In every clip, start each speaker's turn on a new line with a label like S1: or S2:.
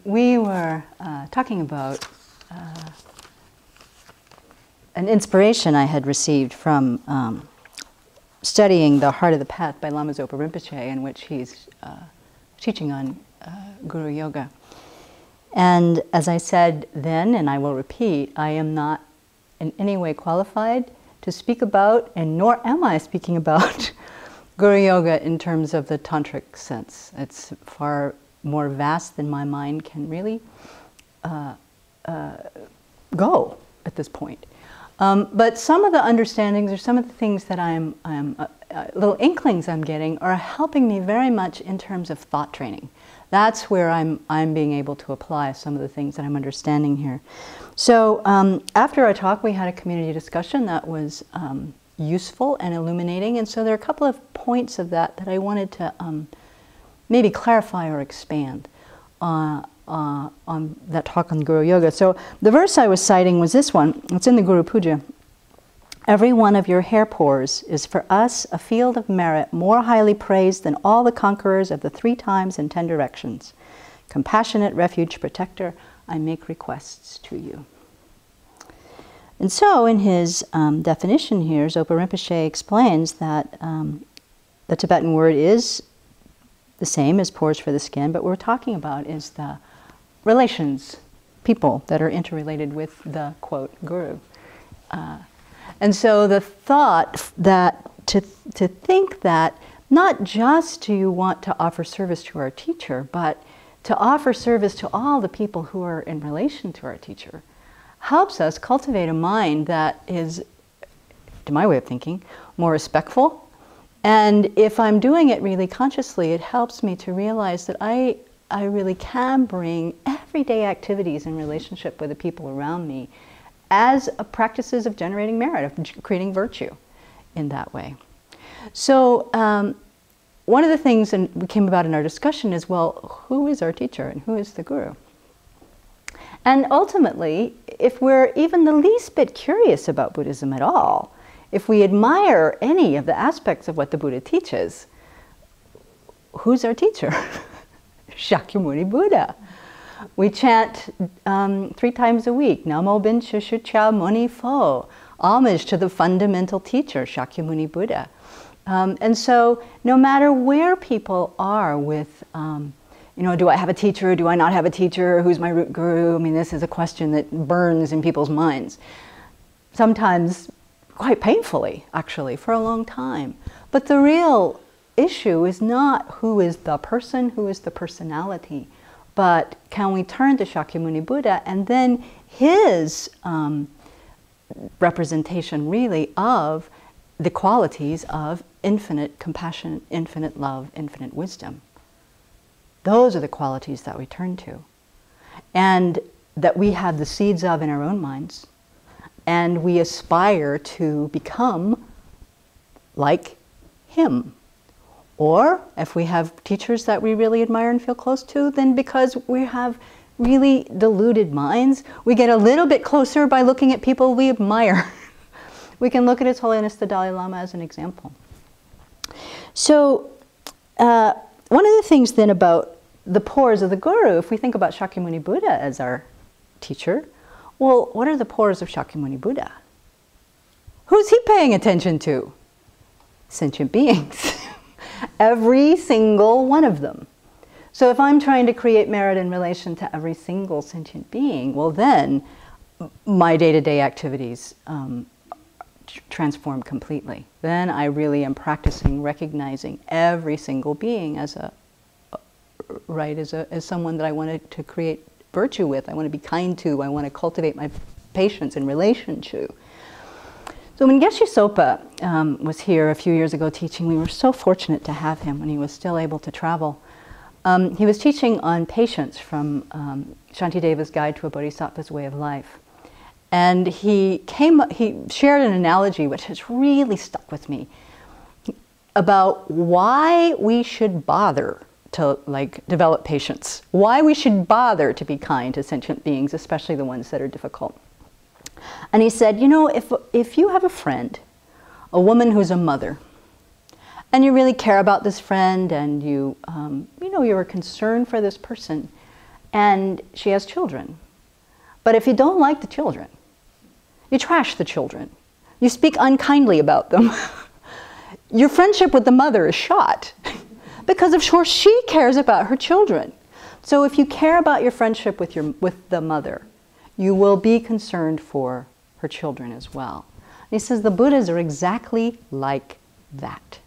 S1: we were talking about an inspiration I had received from studying The Heart of the Path by Lama Zopa Rinpoche, in which he's teaching on Guru Yoga. And as I said then, and I will repeat, I am not in any way qualified to speak about, and nor am I speaking about, Guru Yoga in terms of the tantric sense. It's far more vast than my mind can really go at this point. But some of the understandings or some of the things that little inklings I'm getting are helping me very much in terms of thought training. That's where I'm being able to apply some of the things that I'm understanding here. So after our talk, we had a community discussion that was useful and illuminating, and so there are a couple of points of that I wanted to maybe clarify or expand on that talk on Guru Yoga. So the verse I was citing was this one. It's in the Guru Puja. Every one of your hair pores is for us a field of merit more highly praised than all the conquerors of the 3 times and 10 directions. Compassionate refuge protector, I make requests to you. And so in his definition here, Zopa Rinpoche explains that the Tibetan word is the same as pores for the skin, but what we're talking about is the relations, people that are interrelated with the, quote, guru. And so the thought that to think that not just do you want to offer service to our teacher, but to offer service to all the people who are in relation to our teacher, helps us cultivate a mind that is, to my way of thinking, more respectful. And if I'm doing it really consciously, it helps me to realize that I really can bring everyday activities in relationship with the people around me as practices of generating merit, of creating virtue in that way. So one of the things that came about in our discussion is, well, who is our teacher and who is the guru? And ultimately, if we're even the least bit curious about Buddhism at all, if we admire any of the aspects of what the Buddha teaches, who's our teacher? Shakyamuni Buddha. We chant 3 times a week, Namo Bincha Shucha Muni Fo, homage to the fundamental teacher, Shakyamuni Buddha. And so no matter where people are with, you know, do I have a teacher, do I not have a teacher, who's my root guru? I mean, this is a question that burns in people's minds. Sometimes quite painfully, actually, for a long time. But the real issue is not who is the person, who is the personality, but can we turn to Shakyamuni Buddha and then his representation really of the qualities of infinite compassion, infinite love, infinite wisdom. Those are the qualities that we turn to, and that we have the seeds of in our own minds, and we aspire to become like him. Or if we have teachers that we really admire and feel close to, then because we have really deluded minds, we get a little bit closer by looking at people we admire. We can look at His Holiness the Dalai Lama as an example. So one of the things then about the pores of the guru, if we think about Shakyamuni Buddha as our teacher, well, what are the pores of Shakyamuni Buddha? Who's he paying attention to? Sentient beings. Every single one of them. So if I'm trying to create merit in relation to every single sentient being, well then my day-to-day activities transform completely. Then I really am practicing recognizing every single being as as someone that I want to create virtue with, I want to be kind to, I want to cultivate my patience in relation to. So when Geshe Sopa was here a few years ago teaching, we were so fortunate to have him when he was still able to travel. He was teaching on patience from Shantideva's Guide to a Bodhisattva's Way of Life. And he shared an analogy which has really stuck with me about why we should bother to develop patience, why we should bother to be kind to sentient beings, especially the ones that are difficult. And he said, you know, if you have a friend, a woman who's a mother, and you really care about this friend, and you're concerned for this person, and she has children. But if you don't like the children, you trash the children, you speak unkindly about them, your friendship with the mother is shot because of course she cares about her children. So if you care about your friendship with the mother, you will be concerned for her children as well. And he says the Buddhas are exactly like that.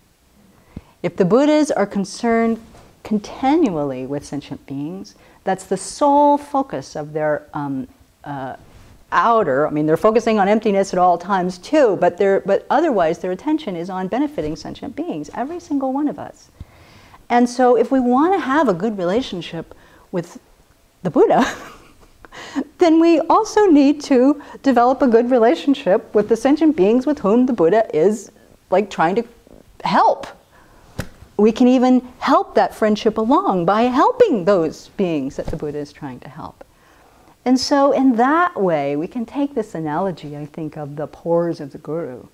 S1: If the Buddhas are concerned continually with sentient beings, that's the sole focus of their outer, I mean, they're focusing on emptiness at all times too, but otherwise their attention is on benefiting sentient beings, every single one of us. And so if we want to have a good relationship with the Buddha, then we also need to develop a good relationship with the sentient beings with whom the Buddha is like trying to help. We can even help that friendship along by helping those beings that the Buddha is trying to help. And so in that way, we can take this analogy, I think, of the pores of the Guru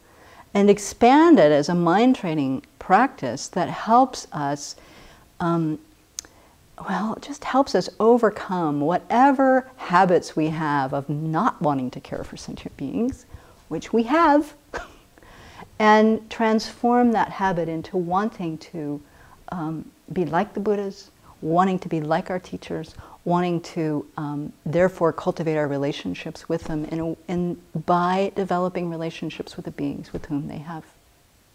S1: and expand it as a mind training practice that helps us, well, it just helps us overcome whatever habits we have of not wanting to care for sentient beings, which we have, and transform that habit into wanting to be like the Buddhas, wanting to be like our teachers, wanting to therefore cultivate our relationships with them by developing relationships with the beings with whom they have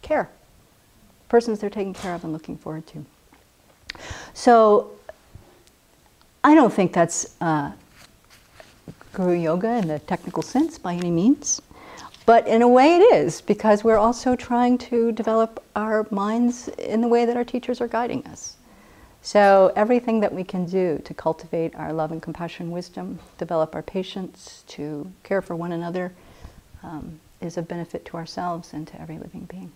S1: care, persons they're taking care of and looking forward to. So I don't think that's Guru Yoga in the technical sense by any means, but in a way it is, because we're also trying to develop our minds in the way that our teachers are guiding us. So everything that we can do to cultivate our love and compassion, wisdom, develop our patience, to care for one another, is of benefit to ourselves and to every living being.